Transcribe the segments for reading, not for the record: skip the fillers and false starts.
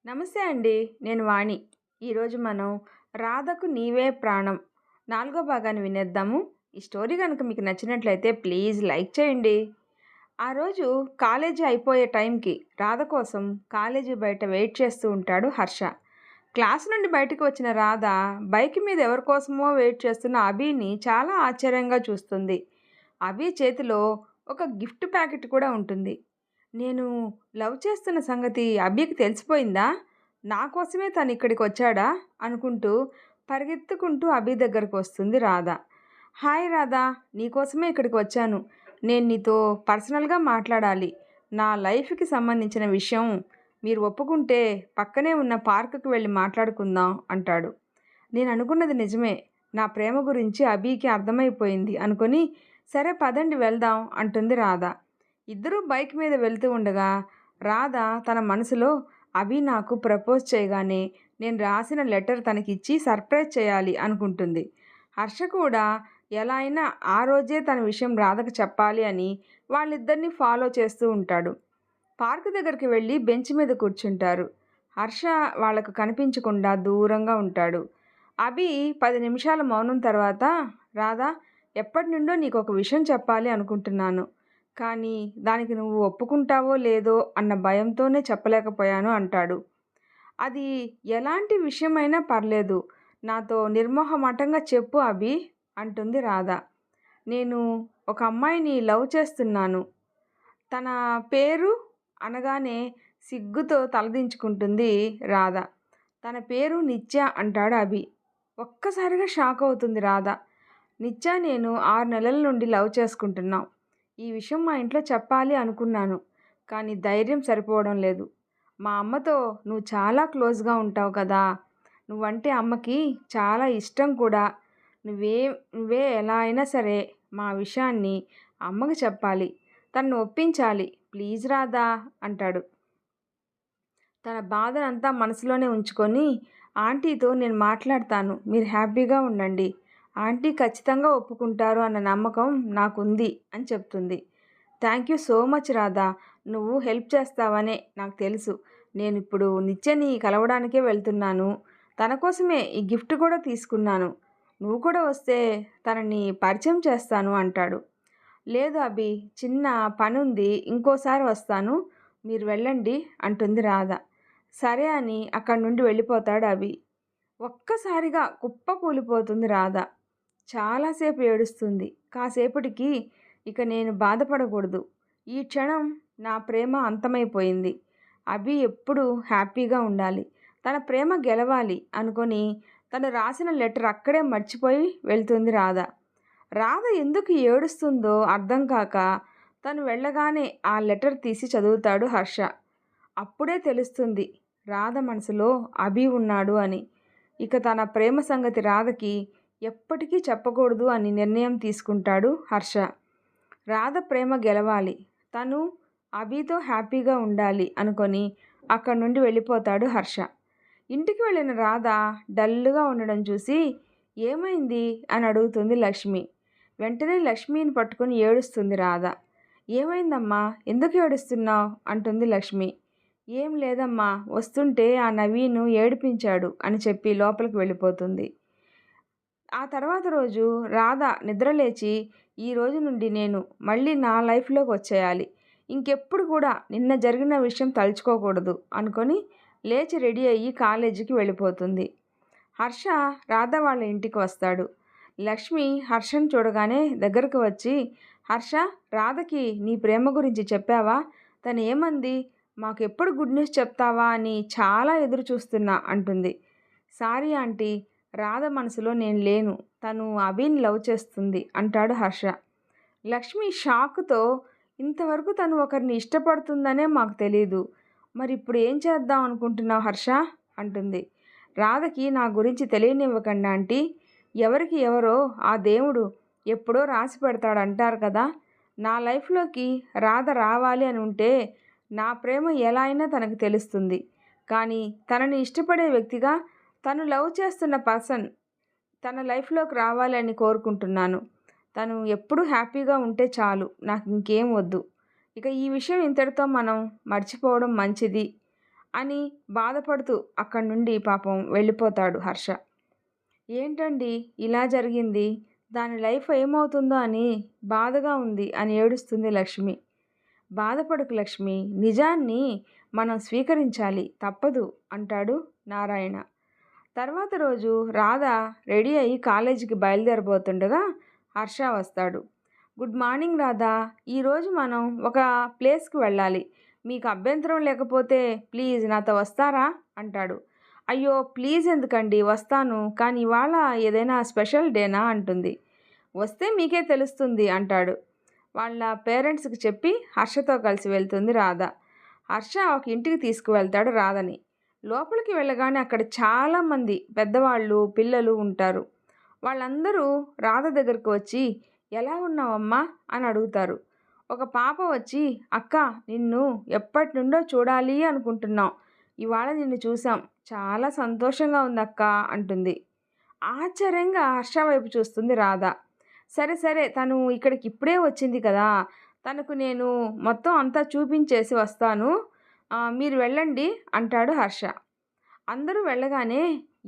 నమస్తే అండి. నేను వాణి. ఈరోజు మనం 'రాధకు నీవే ప్రాణం' నాలుగో భాగాన్ని వినేద్దాము. ఈ స్టోరీ గనుక మీకు నచ్చినట్లయితే ప్లీజ్ లైక్ చేయండి. ఆ రోజు కాలేజీ అయిపోయే టైంకి రాధ కోసం కాలేజీ బయట వెయిట్ చేస్తూ ఉంటాడు హర్ష. క్లాస్ నుండి బయటకు వచ్చిన రాధ బైక్ మీద ఎవరి కోసమో వెయిట్ చేస్తున్న అభిని చాలా ఆశ్చర్యంగా చూస్తుంది. అభి చేతిలో ఒక గిఫ్ట్ ప్యాకెట్ కూడా ఉంటుంది. నేను లవ్ చేస్తున్న సంగతి అభికి తెలిసిపోయిందా? నా కోసమే తను ఇక్కడికి వచ్చాడా అనుకుంటూ పరిగెత్తుకుంటూ అభి దగ్గరకు వస్తుంది రాధ. హాయ్ రాధా, నీకోసమే ఇక్కడికి వచ్చాను. నేను నీతో పర్సనల్గా మాట్లాడాలి. నా లైఫ్కి సంబంధించిన విషయం. మీరు ఒప్పుకుంటే పక్కనే ఉన్న పార్కుకి వెళ్ళి మాట్లాడుకుందాం అంటాడు. నేను అనుకున్నది నిజమే. నా ప్రేమ గురించి అభికి అర్థమైపోయింది అనుకొని సరే పదండి వెళ్దాం అంటుంది రాధ. ఇద్దరూ బైక్ మీద వెళ్తూ ఉండగా రాధ తన మనసులో అభి నాకు ప్రపోజ్ చేయగానే నేను రాసిన లెటర్ తనకిచ్చి సర్ప్రైజ్ చేయాలి అనుకుంటుంది. హర్ష కూడా ఎలా అయినా ఆ రోజే తన విషయం రాధకు చెప్పాలి అని వాళ్ళిద్దరినీ ఫాలో చేస్తూ ఉంటాడు. పార్క్ దగ్గరికి వెళ్ళి బెంచ్ మీద కూర్చుంటారు. హర్ష వాళ్లకు కనిపించకుండా దూరంగా ఉంటాడు. అభి 10 నిమిషాల మౌనం తర్వాత రాధా, ఎప్పటి నుండో నీకు ఒక విషయం చెప్పాలి అనుకుంటున్నాను. కానీ దానికి నువ్వు ఒప్పుకుంటావో లేదో అన్న భయంతోనే చెప్పలేకపోయాను అంటాడు. అది ఎలాంటి విషయమైనా పర్లేదు, నాతో నిర్మోహమాటంగా చెప్పు అభి అంటుంది రాధ. నేను ఒక అమ్మాయిని లవ్ చేస్తున్నాను. తన పేరు అనగానే సిగ్గుతో తలదించుకుంటుంది రాధ. తన పేరు నిత్య అంటాడు అభి. ఒక్కసారిగా షాక్ అవుతుంది రాధ. నిత్య నేను 6 నెలల నుండి లవ్ చేసుకుంటున్నాం. ఈ విషయం మా ఇంట్లో చెప్పాలి అనుకున్నాను, కానీ ధైర్యం సరిపోవడం లేదు. మా అమ్మతో నువ్వు చాలా క్లోజ్గా ఉంటావు కదా, నువ్వంటే అమ్మకి చాలా ఇష్టం కూడా. నువ్వే ఎలా అయినా సరే మా విషయాన్ని అమ్మకి చెప్పాలి, తన్ను ఒప్పించాలి, ప్లీజ్ రాధా అంటాడు. తన బాధనంతా మనసులోనే ఉంచుకొని ఆంటీతో నేను మాట్లాడతాను, మీరు హ్యాపీగా ఉండండి, ఆంటీ ఖచ్చితంగా ఒప్పుకుంటారు అన్న నమ్మకం నాకుంది అని చెప్తుంది. Thank you so much Radha, నువ్వు హెల్ప్ చేస్తావనే నాకు తెలుసు. నేను ఇప్పుడు నిత్యని కలవడానికే వెళ్తున్నాను. తన కోసమే ఈ గిఫ్ట్ కూడా తీసుకున్నాను. నువ్వు కూడా వస్తే తనని పరిచయం చేస్తాను అంటాడు. లేదు అభి, చిన్న పని ఉంది, ఇంకోసారి వస్తాను, మీరు వెళ్ళండి అంటుంది రాధ. సరే అని అక్కడి నుండి వెళ్ళిపోతాడు అభి. ఒక్కసారిగా కుప్ప కూలిపోతుంది రాధ. చాలాసేపు ఏడుస్తుంది. కాసేపటికి ఇక నేను బాధపడకూడదు, ఈ క్షణం నా ప్రేమ అంతమైపోయింది, అభి ఎప్పుడు హ్యాపీగా ఉండాలి, తన ప్రేమ గెలవాలి అనుకొని తను రాసిన లెటర్ అక్కడే మర్చిపోయి వెళ్తుంది రాధ. రాధ ఎందుకు ఏడుస్తుందో అర్థం కాక తను వెళ్ళగానే ఆ లెటర్ తీసి చదువుతాడు హర్ష. అప్పుడే తెలుస్తుంది రాధ మనసులో అభి ఉన్నాడు అని. ఇక తన ప్రేమ సంగతి రాధకి ఎప్పటికీ చెప్పకూడదు అని నిర్ణయం తీసుకుంటాడు హర్ష. రాధ ప్రేమ గెలవాలి, తను అభితో హ్యాపీగా ఉండాలి అనుకొని అక్కడి నుండి వెళ్ళిపోతాడు హర్ష. ఇంటికి వెళ్ళిన రాధ డల్గా ఉండడం చూసి ఏమైంది అని అడుగుతుంది లక్ష్మి. వెంటనే లక్ష్మిని పట్టుకొని ఏడుస్తుంది రాధ. ఏమైందమ్మా, ఎందుకు ఏడుస్తున్నావు అంటుంది లక్ష్మి. ఏం లేదమ్మా, వస్తుంటే ఆ నవీను ఏడిపించాడు అని చెప్పి లోపలికి వెళ్ళిపోతుంది. ఆ తర్వాత రోజు రాధ నిద్రలేచి ఈ రోజు నుండి నేను మళ్ళీ నా లైఫ్లోకి వచ్చేయాలి, ఇంకెప్పుడు కూడా నిన్న జరిగిన విషయం తలుచుకోకూడదు అనుకొని లేచి రెడీ అయ్యి కాలేజీకి వెళ్ళిపోతుంది. హర్ష రాధ వాళ్ళ ఇంటికి వస్తాడు. లక్ష్మి హర్షను చూడగానే దగ్గరకు వచ్చి, హర్ష, రాధకి నీ ప్రేమ గురించి చెప్పావా? తను ఏమంది? మాకు ఎప్పుడు గుడ్ న్యూస్ చెప్తావా అని చాలా ఎదురు చూస్తున్నా అంటుంది. సారీ ఆంటీ, రాధ మనసులో నేను లేను, తను అభిని లవ్ చేస్తుంది అంటాడు హర్ష. లక్ష్మి షాక్తో, ఇంతవరకు తను ఒకరిని ఇష్టపడుతుందనే మాకు తెలీదు, మరి ఇప్పుడు ఏం చేద్దాం అనుకుంటున్నావు హర్ష అంటుంది. రాధకి నా గురించి తెలియనివ్వకండి ఆంటీ, ఎవరికి ఎవరో ఆ దేవుడు ఎప్పుడో రాసి పెడతాడంటారు కదా. నా లైఫ్లోకి రాధ రావాలి అని ఉంటే నా ప్రేమ ఎలా అయినా తనకు తెలుస్తుంది, కానీ తనని ఇష్టపడే వ్యక్తిగా, తను లవ్ చేస్తున్న పర్సన్ తన లైఫ్లోకి రావాలని కోరుకుంటున్నాను. తను ఎప్పుడూ హ్యాపీగా ఉంటే చాలు, నాకు ఇంకేం వద్దు. ఇక ఈ విషయం ఇంతటితో మనం మర్చిపోవడం మంచిది అని బాధపడుతూ అక్కడి నుండి పాపం వెళ్ళిపోతాడు హర్ష. ఏంటండి ఇలా జరిగింది, దాని లైఫ్ ఏమవుతుందో అని బాధగా ఉంది అని ఏడుస్తుంది లక్ష్మి. బాధపడకు లక్ష్మి, నిజాన్ని మనం స్వీకరించాలి, తప్పదు అంటాడు నారాయణ. తర్వాత రోజు రాధ రెడీ అయ్యి కాలేజీకి బయలుదేరబోతుండగా హర్ష వస్తాడు. గుడ్ మార్నింగ్ రాధా, ఈరోజు మనం ఒక ప్లేస్కి వెళ్ళాలి, మీకు అభ్యంతరం లేకపోతే ప్లీజ్ నాతో వస్తారా అంటాడు. అయ్యో ప్లీజ్ ఎందుకండి, వస్తాను, కానీ ఇవాళ ఏదైనా స్పెషల్ డేనా అంటుంది. వస్తే మీకే తెలుస్తుంది అంటాడు. వాళ్ళ పేరెంట్స్కి చెప్పి హర్షతో కలిసి వెళ్తుంది రాధ. హర్ష ఒక ఇంటికి తీసుకువెళ్తాడు రాధని. లోపలికి వెళ్ళగానే అక్కడ చాలామంది పెద్దవాళ్ళు పిల్లలు ఉంటారు. వాళ్ళందరూ రాధ దగ్గరకు వచ్చి ఎలా ఉన్నావమ్మా అని అడుగుతారు. ఒక పాప వచ్చి అక్క, నిన్ను ఎప్పటి నుండో చూడాలి అనుకుంటున్నాం, ఇవాళ నిన్ను చూసాం, చాలా సంతోషంగా ఉంది అక్క అంటుంది. ఆశ్చర్యంగా హర్ష వైపు చూస్తుంది రాధ. సరే సరే, తను ఇక్కడికి ఇప్పుడే వచ్చింది కదా, తనకు నేను మొత్తం అంతా చూపించేసి వస్తాను, మీరు వెళ్ళండి అంటాడు హర్ష. అందరూ వెళ్ళగానే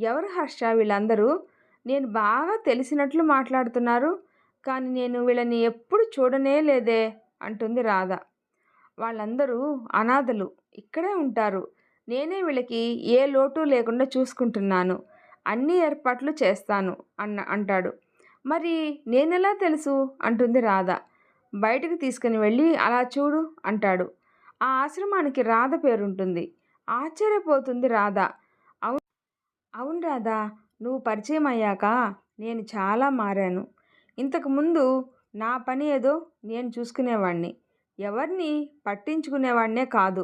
ఎవరు హర్ష వీళ్ళందరూ, నేను బాగా తెలిసినట్లు మాట్లాడుతున్నారు, కానీ నేను వీళ్ళని ఎప్పుడు చూడనే లేదే అంటుంది రాధ. వాళ్ళందరూ అనాథలు, ఇక్కడే ఉంటారు, నేనే వీళ్ళకి ఏ లోటు లేకుండా చూసుకుంటున్నాను, అన్ని ఏర్పాట్లు చేస్తాను అంటాడు. మరి నేనెలా తెలుసు అంటుంది రాధ. బయటకు తీసుకుని వెళ్ళి అలా చూడు అంటాడు. ఆ ఆశ్రమానికి రాధ పేరుంటుంది. ఆశ్చర్యపోతుంది రాధ. అవును అవును రాధా, నువ్వు పరిచయం అయ్యాక నేను చాలా మారాను. ఇంతకుముందు నా పని ఏదో నేను చూసుకునేవాడిని, ఎవరిని పట్టించుకునేవాడినే కాదు,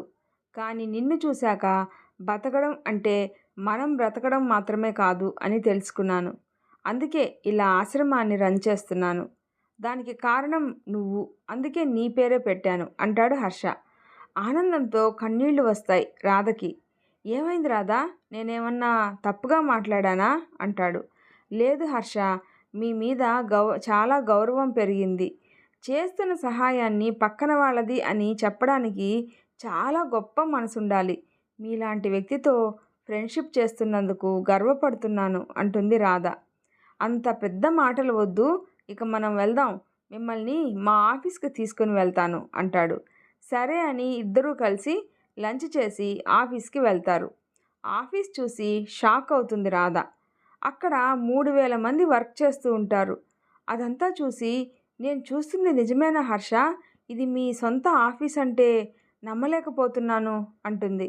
కానీ నిన్ను చూశాక బతకడం అంటే మనం బ్రతకడం మాత్రమే కాదు అని తెలుసుకున్నాను. అందుకే ఇలా ఆశ్రమాన్ని రన్ చేస్తున్నాను. దానికి కారణం నువ్వు, అందుకే నీ పేరే పెట్టాను అంటాడు హర్ష. ఆనందంతో కన్నీళ్లు వస్తాయి రాధకి. ఏమైంది రాధా, నేనేమన్నా తప్పుగా మాట్లాడానా అంటాడు. లేదు హర్ష, మీ మీద చాలా గౌరవం పెరిగింది. చేస్తున్న సహాయాన్ని పక్కన వాళ్ళది అని చెప్పడానికి చాలా గొప్ప మనసుండాలి. మీలాంటి వ్యక్తితో ఫ్రెండ్షిప్ చేస్తున్నందుకు గర్వపడుతున్నాను అంటుంది రాధ. అంత పెద్ద మాటలు వద్దు, ఇక మనం వెళ్దాం, మిమ్మల్ని మా ఆఫీస్కి తీసుకుని వెళ్తాను అంటాడు. సరే అని ఇద్దరూ కలిసి లంచ్ చేసి ఆఫీస్కి వెళ్తారు. ఆఫీస్ చూసి షాక్ అవుతుంది రాధ. అక్కడ 3000 మంది వర్క్ చేస్తూ ఉంటారు. అదంతా చూసి నేను చూస్తుంది నిజమేనా హర్ష, ఇది మీ సొంత ఆఫీస్ అంటే నమ్మలేకపోతున్నాను అంటుంది.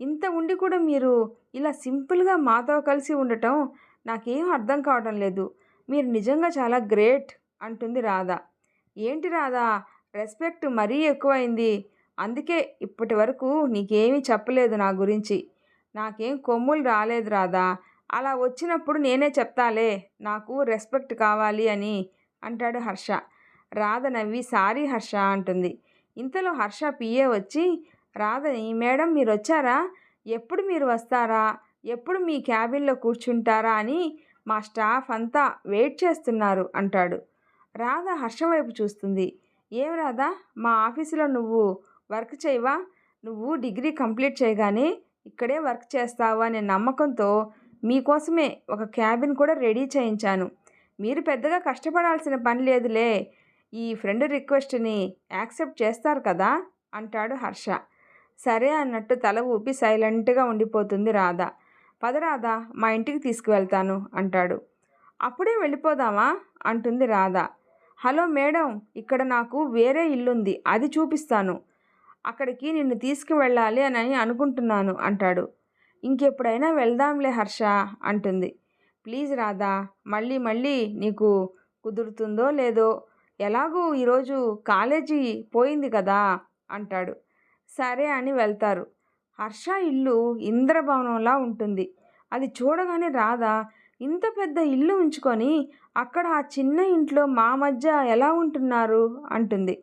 ఇంత ఉండి కూడా మీరు ఇలా సింపుల్గా మాతో కలిసి ఉండటం నాకేం అర్థం కావడం లేదు, మీరు నిజంగా చాలా గ్రేట్ అంటుంది రాధ. ఏంటి రాధా, రెస్పెక్ట్ మరీ ఎక్కువైంది, అందుకే ఇప్పటి వరకు నీకేమీ చెప్పలేదు నా గురించి. నాకేం కొమ్ములు రాలేదు రాధా, అలా వచ్చినప్పుడు నేనే చెప్తాలే, నాకు రెస్పెక్ట్ కావాలి అని అంటాడు హర్ష. రాధ నవ్వి సారీ హర్ష అంటుంది. ఇంతలో హర్ష పిఏ వచ్చి రాధని, మేడం మీరు వచ్చారా, ఎప్పుడు మీరు వస్తారా, ఎప్పుడు మీ క్యాబిన్లో కూర్చుంటారా అని మా స్టాఫ్ అంతా వెయిట్ చేస్తున్నారు అంటాడు. రాధ హర్ష వైపు చూస్తుంది. ఏం రాధా, మా ఆఫీసులో నువ్వు వర్క్ చేయవా, నువ్వు డిగ్రీ కంప్లీట్ చేయగానే ఇక్కడే వర్క్ చేస్తావు అనే నమ్మకంతో మీకోసమే ఒక క్యాబిన్ కూడా రెడీ చేయించాను, మీరు పెద్దగా కష్టపడాల్సిన పని లేదులే, ఈ ఫ్రెండ్ రిక్వెస్ట్ని యాక్సెప్ట్ చేస్తారు కదా అంటాడు హర్ష. సరే అన్నట్టు తల ఊపి సైలెంట్గా ఉండిపోతుంది రాధ. పద రాధా, మా ఇంటికి తీసుకువెళ్తాను అంటాడు. అప్పుడే వెళ్ళిపోదామా అంటుంది రాధ. హలో మేడం, ఇక్కడ నాకు వేరే ఇల్లుంది, అది చూపిస్తాను, అక్కడికి నిన్ను తీసుకువెళ్ళాలి అని అనుకుంటున్నాను అంటాడు. ఇంకెప్పుడైనా వెళ్దాంలే హర్ష అంటుంది. ప్లీజ్ రాధా, మళ్ళీ మళ్ళీ నీకు కుదురుతుందో లేదో, ఎలాగూ ఈరోజు కాలేజీ పోయింది కదా అంటాడు. సరే అని వెళ్తారు. హర్ష ఇల్లు ఇంద్రభవనంలా ఉంటుంది. అది చూడగానే రాధ, ఇంత పెద్ద ఇల్లు ఉంచుకొని అక్కడ ఆ చిన్న ఇంట్లో మా మధ్య ఎలా ఉంటున్నారు అంటుంది.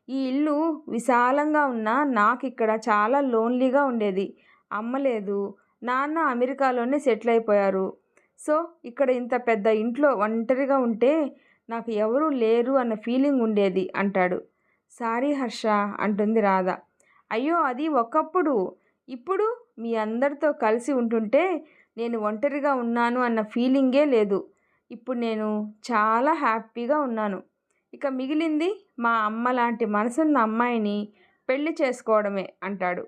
ఈ ఇల్లు విశాలంగా ఉన్నా నాకు ఇక్కడ చాలా లోన్లీగా ఉండేది, అమ్మ లేదు, నాన్న అమెరికాలోనే సెటిల్ అయిపోయారు, సో ఇక్కడ ఇంత పెద్ద ఇంట్లో ఒంటరిగా ఉంటే నాకు ఎవరూ లేరు అన్న ఫీలింగ్ ఉండేది అంటాడు. సారీ హర్ష అంటుంది రాధ. అయ్యో అది ఒకప్పుడు, ఇప్పుడు మీ అందరితో కలిసి ఉంటుంటే నేను ఒంటరిగా ఉన్నాను అన్న ఫీలింగే లేదు. ఇప్పుడు నేను చాలా హ్యాపీగా ఉన్నాను. ఇక మిగిలింది మా అమ్మ లాంటి మనసున్న అమ్మాయిని పెళ్లి చేసుకోవడమే అంటాడు.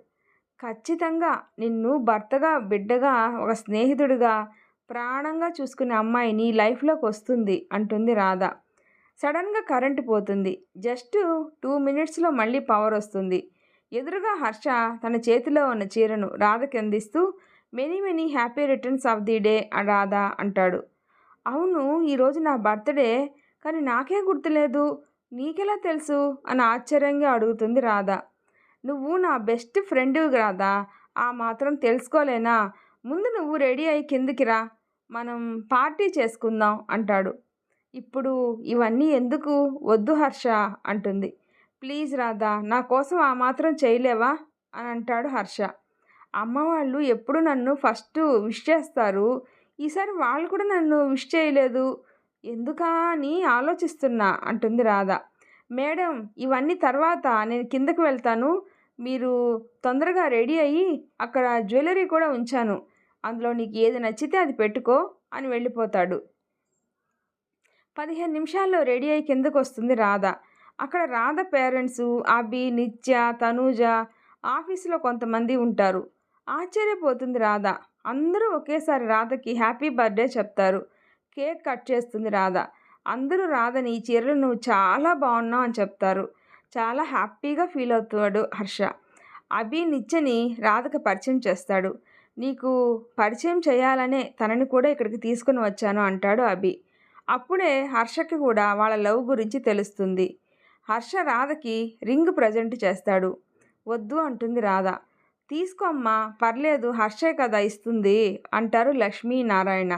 ఖచ్చితంగా నిన్ను భర్తగా, బిడ్డగా, ఒక స్నేహితుడిగా, ప్రాణంగా చూసుకునే అమ్మాయి నీ లైఫ్‌లోకి వస్తుంది అంటుంది రాధ. సడన్‌గా కరెంట్ పోతుంది. జస్ట్ 2 మినిట్స్‌లో మళ్ళీ పవర్ వస్తుంది. ఎదురుగా హర్ష తన చేతిలో ఉన్న చీరను రాధకి అందిస్తూ many many happy returns of the day Radha అంటాడు. అవును, ఈరోజు నా బర్త్‌డే, కానీ నాకే గుర్తులేదు. నీకెలా తెలుసు అని ఆశ్చర్యంగా అడుగుతుంది రాధ. నువ్వు నా బెస్ట్ ఫ్రెండ్‌వి రాధా! ఆ మాత్రం తెలుసుకోలేనా? ముందు నువ్వు రెడీ అయ్యి కిందికి రా. మనం పార్టీ చేసుకుందాం అంటాడు. ఇప్పుడు ఇవన్నీ ఎందుకు? వద్దు హర్ష అంటుంది. ప్లీజ్ రాధా, నా కోసం ఆ మాత్రం చేయలేవా అని అంటాడు హర్ష. అమ్మ వాళ్ళు ఎప్పుడు నన్ను ఫస్ట్ విష్ చేస్తారు. ఈసారి వాళ్ళు కూడా నన్ను విష్ చేయలేదు. ఎందుకా అని ఆలోచిస్తున్నా అంటుంది రాధ. మేడం, ఇవన్నీ తర్వాత నేను కిందకి వెళ్తాను. మీరు తొందరగా రెడీ అయ్యి అక్కడ జ్యువెలరీ కూడా ఉంచాను. అందులో నీకు ఏది నచ్చితే అది పెట్టుకో అని వెళ్ళిపోతాడు. 15 నిమిషాల్లో రెడీ అయ్యి కిందకు వస్తుంది రాధ. అక్కడ రాధ పేరెంట్సు, అభి, నిత్య, తనూజ, ఆఫీసులో కొంతమంది ఉంటారు. ఆశ్చర్యపోతుంది రాధ. అందరూ ఒకేసారి రాధకి హ్యాపీ బర్త్డే చెప్తారు. కేక్ కట్ చేస్తుంది రాధ. అందరూ రాధని ఈ చీరలు నువ్వు చాలా బాగున్నావు అని చెప్తారు. చాలా హ్యాపీగా ఫీల్ అవుతాడు హర్ష. అభి నిత్యని రాధకు పరిచయం చేస్తాడు. నీకు పరిచయం చేయాలనే తనని కూడా ఇక్కడికి తీసుకుని వచ్చాను అంటాడు అభి. అప్పుడే హర్షకి కూడా వాళ్ళ లవ్ గురించి తెలుస్తుంది. హర్ష రాధకి రింగ్ ప్రజెంట్ చేస్తాడు. వద్దు అంటుంది రాధ. తీసుకో అమ్మా, పర్లేదు, హర్షే కదా ఇస్తుంది అంటారు లక్ష్మీ నారాయణ.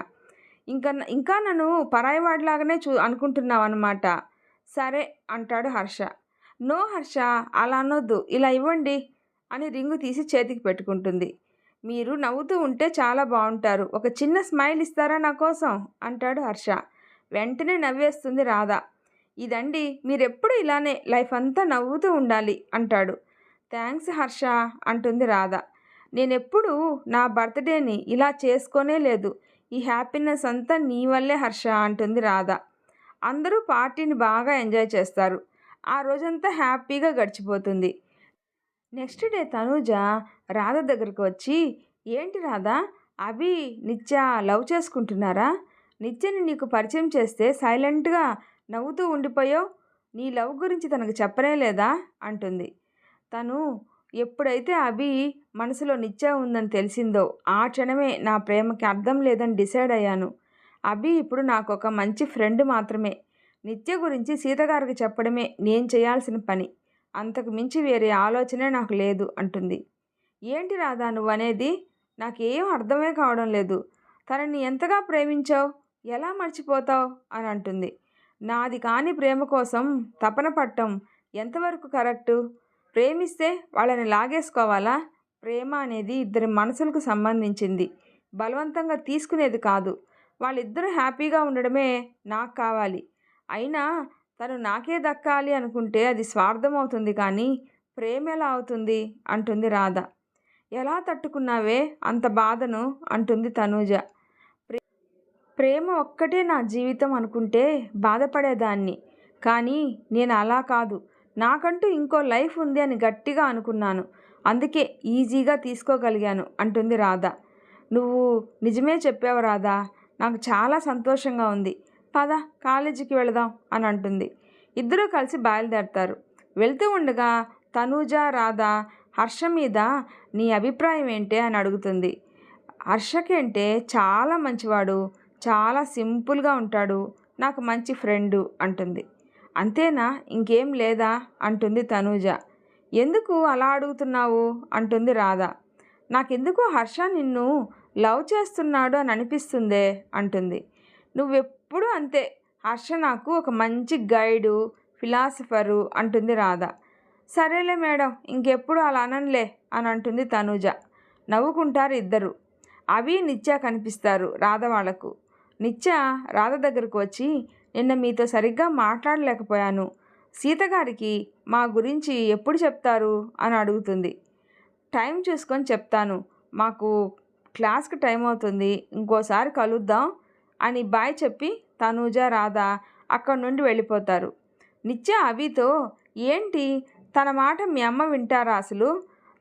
ఇంకా నన్ను పరాయివాడిలాగానే అనుకుంటున్నావు అన్నమాట. సరే అంటాడు హర్ష. నో హర్ష, అలా అనొద్దు, ఇలా ఇవ్వండి అని రింగు తీసి చేతికి పెట్టుకుంటుంది. మీరు నవ్వుతూ ఉంటే చాలా బాగుంటారు, ఒక చిన్న స్మైల్ ఇస్తారా నా కోసం అంటాడు హర్ష. వెంటనే నవ్వేస్తుంది రాధ. ఇదండి, మీరెప్పుడు ఇలానే లైఫ్ అంతా నవ్వుతూ ఉండాలి అంటాడు. థ్యాంక్స్ హర్ష అంటుంది రాధ. నేనెప్పుడు నా బర్త్డేని ఇలా చేసుకోనే లేదు. ఈ హ్యాపీనెస్ అంతా నీ వల్లే హర్ష అంటుంది రాధ. అందరూ పార్టీని బాగా ఎంజాయ్ చేస్తారు. ఆ రోజంతా హ్యాపీగా గడిచిపోతుంది. నెక్స్ట్ డే తనూజ రాధ దగ్గరకు వచ్చి, ఏంటి రాధ, అభి నిత్య లవ్ చేసుకుంటున్నారా? నిత్యని నీకు పరిచయం చేస్తే సైలెంట్గా నవ్వుతూ ఉండిపోయావు. నీ లవ్ గురించి తనకు చెప్పనే లేదా అంటుంది. తను ఎప్పుడైతే అభి మనసులో నిత్య ఉందని తెలిసిందో ఆ క్షణమే నా ప్రేమకి అర్థం లేదని డిసైడ్ అయ్యాను. అభి ఇప్పుడు నాకు ఒక మంచి ఫ్రెండ్ మాత్రమే. నిత్య గురించి సీతగారికి చెప్పడమే నేను చేయాల్సిన పని. అంతకు మించి వేరే ఆలోచనే నాకు లేదు అంటుంది. ఏంటి రాధా నువ్వనేది? నాకేం అర్థమే కావడం లేదు. తనని ఎంతగా ప్రేమించావు, ఎలా మర్చిపోతావు అని అంటుంది. నాది కాని ప్రేమ కోసం తపన పట్టం ఎంతవరకు కరెక్టు? ప్రేమిస్తే వాళ్ళని లాగేసుకోవాలా? ప్రేమ అనేది ఇద్దరి మనసులకు సంబంధించింది, బలవంతంగా తీసుకునేది కాదు. వాళ్ళిద్దరూ హ్యాపీగా ఉండడమే నాకు కావాలి. అయినా తను నాకే దక్కాలి అనుకుంటే అది స్వార్థం అవుతుంది, కానీ ప్రేమ ఎలా అవుతుంది అంటుంది రాధ. ఎలా తట్టుకున్నావే అంత బాధను అంటుంది తనూజ. ప్రేమ ఒక్కటే నా జీవితం అనుకుంటే బాధపడేదాన్ని, కానీ నేను అలా కాదు. నాకంటూ ఇంకో లైఫ్ ఉంది అని గట్టిగా అనుకున్నాను. అందుకే ఈజీగా తీసుకోగలిగాను అంటుంది రాధ. నువ్వు నిజమే చెప్పావు రాధా, నాకు చాలా సంతోషంగా ఉంది. పద కాలేజీకి వెళదాం అని అంటుంది. ఇద్దరూ కలిసి బయలుదేరతారు. వెళ్తూ ఉండగా తనూజ రాధ హర్ష మీద నీ అభిప్రాయం ఏంటి అని అడుగుతుంది. హర్షకేంటే చాలా మంచివాడు, చాలా సింపుల్గా ఉంటాడు, నాకు మంచి ఫ్రెండు అంటుంది. అంతేనా, ఇంకేం లేదా అంటుంది తనూజ. ఎందుకు అలా అడుగుతున్నావు అంటుంది రాధ. నాకెందుకో హర్ష నిన్ను లవ్ చేస్తున్నాడు అని అనిపిస్తుందే అంటుంది. నువ్వెప్పుడు అంతే, హర్ష నాకు ఒక మంచి గైడు, ఫిలాసఫరు అంటుంది రాధ. సరేలే మేడం, ఇంకెప్పుడు అలా అననులే అని అంటుంది తనూజ. నవ్వుకుంటారు ఇద్దరు. అవి నిత్య కనిపిస్తారు రాధ వాళ్లకు. నిత్య రాధ దగ్గరకు వచ్చి, నిన్న మీతో సరిగ్గా మాట్లాడలేకపోయాను. సీతగారికి మా గురించి ఎప్పుడు చెప్తారు అని అడుగుతుంది. టైం చూసుకొని చెప్తాను, మాకు క్లాస్కి టైం అవుతుంది, ఇంకోసారి కలుద్దాం అని బాయ్ చెప్పి తనూజ రాధ అక్కడి నుండి వెళ్ళిపోతారు. నిత్య అభితో, ఏంటి తన మాట మీ అమ్మ వింటారా అసలు?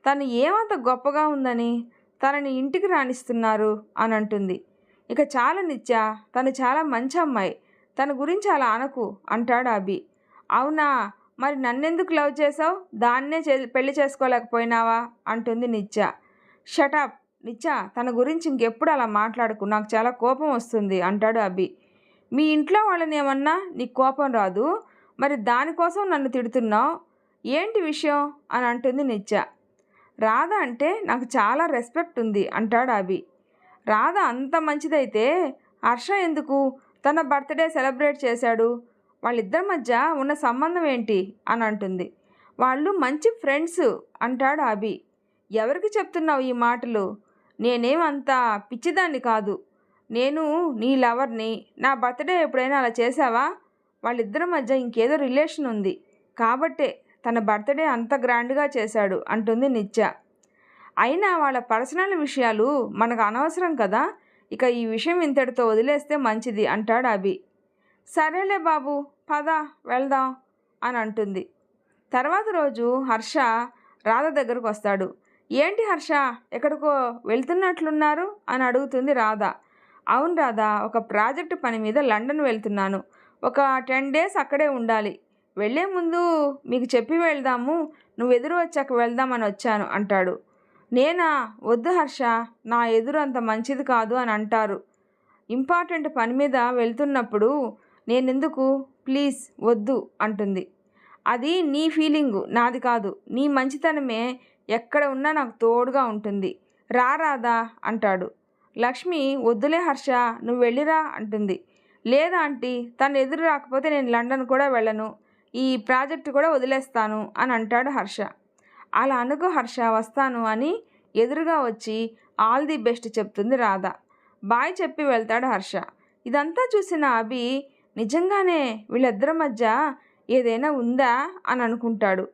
తను ఏమంత గొప్పగా ఉందని తనని ఇంటికి రాణిస్తున్నారు అని అంటుంది. ఇక చాలా నిత్య, తను చాలా మంచి అమ్మాయి, తన గురించి అలా అనకు అంటాడు అభి. అవునా, మరి నన్నెందుకు లవ్ చేసావు, దాన్నే పెళ్లి చేసుకోలేకపోయినావా అంటుంది నిత్య. షటప్ నిత్య, తన గురించి ఇంకెప్పుడు అలా మాట్లాడకు, నాకు చాలా కోపం వస్తుంది అంటాడు అభి. మీ ఇంట్లో వాళ్ళని ఏమన్నా నీకు కోపం రాదు, మరి దానికోసం నన్ను తిడుతున్నావు, ఏంటి విషయం అని అంటుంది నిత్య. రాధ అంటే నాకు చాలా రెస్పెక్ట్ ఉంది అంటాడు అభి. రాధ అంత మంచిదైతే హర్ష ఎందుకు తన బర్త్డే సెలబ్రేట్ చేశాడు, వాళ్ళిద్దరి మధ్య ఉన్న సంబంధం ఏంటి అని అంటుంది. వాళ్ళు మంచి ఫ్రెండ్స్ అంటాడు అభి. ఎవరికి చెప్తున్నావు ఈ మాటలు? నేనేమంత పిచ్చిదాన్ని కాదు, నేను నీ లవర్ని, నా బర్త్డే ఎప్పుడైనా అలా చేసావా? వాళ్ళిద్దరి మధ్య ఇంకేదో రిలేషన్ ఉంది కాబట్టే తన బర్త్డే అంత గ్రాండ్గా చేశాడు అంటుంది నిత్య. అయినా వాళ్ళ పర్సనల్ విషయాలు మనకు అనవసరం కదా, ఇక ఈ విషయం ఇంతటితో వదిలేస్తే మంచిది అంటాడు అభి. సరేలే బాబు, పద వెళ్దాం అని అంటుంది. తర్వాత రోజు హర్ష రాధ దగ్గరకు వస్తాడు. ఏంటి హర్ష, ఎక్కడికో వెళ్తున్నట్లున్నారు అని అడుగుతుంది రాధ. అవును రాధ, ఒక ప్రాజెక్టు పని మీద లండన్ వెళ్తున్నాను, ఒక 10 days అక్కడే ఉండాలి, వెళ్ళే ముందు మీకు చెప్పి వెళ్దాము, నువ్వు ఎదురు వచ్చాక వెళ్దామని వచ్చాను అంటాడు. నేనా? వద్దు హర్ష, నా ఎదురు అంత మంచిది కాదు అని అంటారు. ఇంపార్టెంట్ పని మీద వెళ్తున్నప్పుడు నేనెందుకు, ప్లీజ్ వద్దు అంటుంది. అది నీ ఫీలింగు, నాది కాదు, నీ మంచితనమే ఎక్కడ ఉన్నా నాకు తోడుగా ఉంటుంది, రా రాధా అంటాడు. లక్ష్మి, వద్దులే హర్ష, నువ్వు వెళ్ళిరా అంటుంది. లేదా ఆంటీ, తను ఎదురు రాకపోతే నేను లండన్ కూడా వెళ్ళను, ఈ ప్రాజెక్టు కూడా వదిలేస్తాను అని అంటాడు హర్ష. అలా అనుకో హర్ష, వస్తాను అని ఎదురుగా వచ్చి ఆల్ ది బెస్ట్ చెప్తుంది రాధ. బాయ్ చెప్పి వెళ్తాడు హర్ష. ఇదంతా చూసిన అభి నిజంగానే వీళ్ళిద్దరి మధ్య ఏదైనా ఉందా అని అనుకుంటాడు.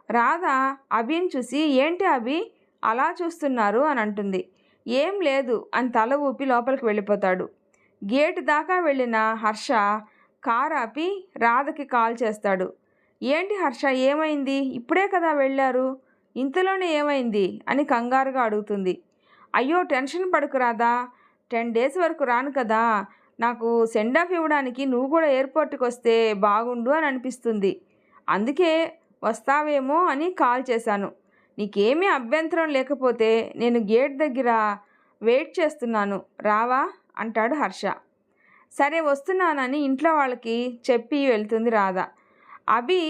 రాధ అభిని చూసి, ఏంటి అభి అలా చూస్తున్నారు అని అంటుంది. ఏం లేదు అని తల ఊపి లోపలికి వెళ్ళిపోతాడు. గేటు దాకా వెళ్ళిన హర్ష కారు ఆపి రాధకి కాల్ చేస్తాడు. ఏంటి హర్ష, ఏమైంది, ఇప్పుడే కదా వెళ్ళారు, ఇంతలోనే ఏమైంది అని కంగారుగా అడుగుతుంది. అయ్యో టెన్షన్ పడుకు రాదా, 10 days వరకు రాను కదా, నాకు సెండ్ ఆఫ్ ఇవ్వడానికి నువ్వు కూడా ఎయిర్పోర్ట్కి వస్తే బాగుండు అని అనిపిస్తుంది, అందుకే వస్తావేమో అని కాల్ చేశాను, నీకేమీ అభ్యంతరం లేకపోతే నేను గేట్ దగ్గర వెయిట్ చేస్తున్నాను, రావా అంటాడు హర్ష. సరే వస్తున్నానని ఇంట్లో వాళ్ళకి చెప్పి వెళ్తుంది రాధ. అభి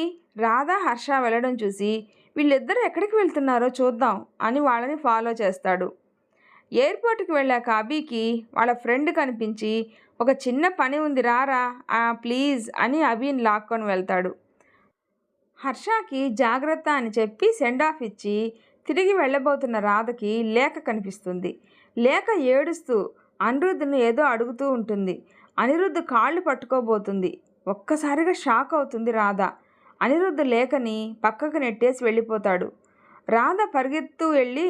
రాధ హర్ష వెళ్ళడం చూసి వీళ్ళిద్దరూ ఎక్కడికి వెళ్తున్నారో చూద్దాం అని వాళ్ళని ఫాలో చేస్తాడు. ఎయిర్పోర్ట్కి వెళ్ళాక అభికి వాళ్ళ ఫ్రెండ్ కనిపించి, ఒక చిన్న పని ఉంది రారా ప్లీజ్ అని అభిని లాక్కొని వెళ్తాడు. హర్షకి జాగ్రత్త అని చెప్పి సెండ్ ఆఫ్ ఇచ్చి తిరిగి వెళ్ళబోతున్న రాధకి లేఖ కనిపిస్తుంది. లేఖ ఏడుస్తూ అనిరుద్ధ్ను ఏదో అడుగుతూ ఉంటుంది. అనిరుద్ధ్ కాళ్ళు పట్టుకోబోతుంది. ఒక్కసారిగా షాక్ అవుతుంది రాధ. అనిరుద్ధ్ లేఖని పక్కకు నెట్టేసి వెళ్ళిపోతాడు. రాధ పరిగెత్తు వెళ్ళి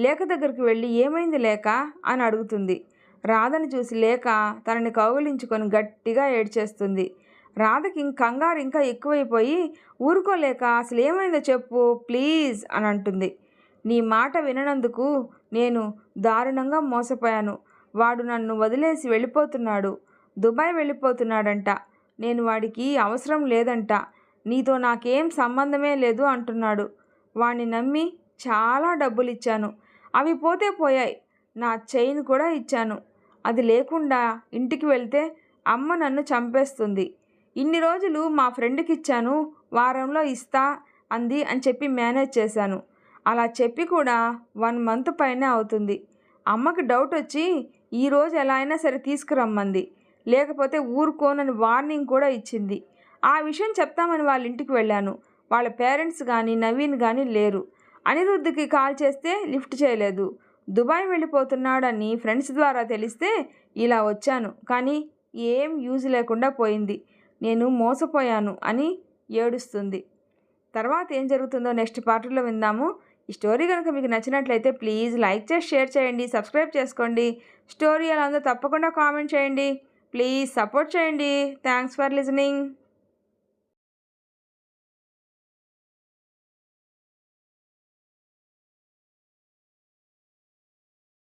లేఖ దగ్గరికి వెళ్ళి, ఏమైంది లేఖ అని అడుగుతుంది. రాధని చూసి లేఖ తనని కౌగిలించుకొని గట్టిగా ఏడ్చేస్తుంది. రాధకి కంగారు ఇంకా ఎక్కువైపోయి, ఊరుకోలేక అసలు ఏమైందో చెప్పు ప్లీజ్ అని అంటుంది. నీ మాట విననందుకు నేను దారుణంగా మోసపోయాను, వాడు నన్ను వదిలేసి వెళ్ళిపోతున్నాడు, దుబాయ్ వెళ్ళిపోతున్నాడంట, నేను వాడికి అవసరం లేదంట, నీతో నాకేం సంబంధమే లేదు అంటున్నాడు, వాణ్ణి నమ్మి చాలా డబ్బులు ఇచ్చాను, అవి పోతే పోయాయి, నా చైన్ కూడా ఇచ్చాను, అది లేకుండా ఇంటికి వెళ్తే అమ్మ నన్ను చంపేస్తుంది, ఇన్ని రోజులు మా ఫ్రెండ్కి ఇచ్చాను, వారంలో ఇస్తా అంది అని చెప్పి మేనేజ్ చేశాను, అలా చెప్పి కూడా 1 month పైనే అవుతుంది, అమ్మకి డౌట్ వచ్చి ఈరోజు ఎలా అయినా సరే తీసుకురమ్మంది, లేకపోతే ఊరుకోనని వార్నింగ్ కూడా ఇచ్చింది, ఆ విషయం చెప్తామని వాళ్ళ ఇంటికి వెళ్ళాను, వాళ్ళ పేరెంట్స్ కానీ నవీన్ కానీ లేరు, అనిరుద్ధ్కి కాల్ చేస్తే లిఫ్ట్ చేయలేదు, దుబాయ్ వెళ్ళిపోతున్నాడని ఫ్రెండ్స్ ద్వారా తెలిస్తే ఇలా వచ్చాను, కానీ ఏం యూజ్ లేకుండా పోయింది, నేను మోసపోయాను అని ఏడుస్తుంది. తర్వాత ఏం జరుగుతుందో నెక్స్ట్ పార్ట్లో విందాము. ఈ స్టోరీ కనుక మీకు నచ్చినట్లయితే ప్లీజ్ లైక్ చేసి షేర్ చేయండి, సబ్స్క్రైబ్ చేసుకోండి. స్టోరీ ఎలా ఉందో తప్పకుండా కామెంట్ చేయండి. ప్లీజ్ సపోర్ట్ చేయండి. Thanks for listening.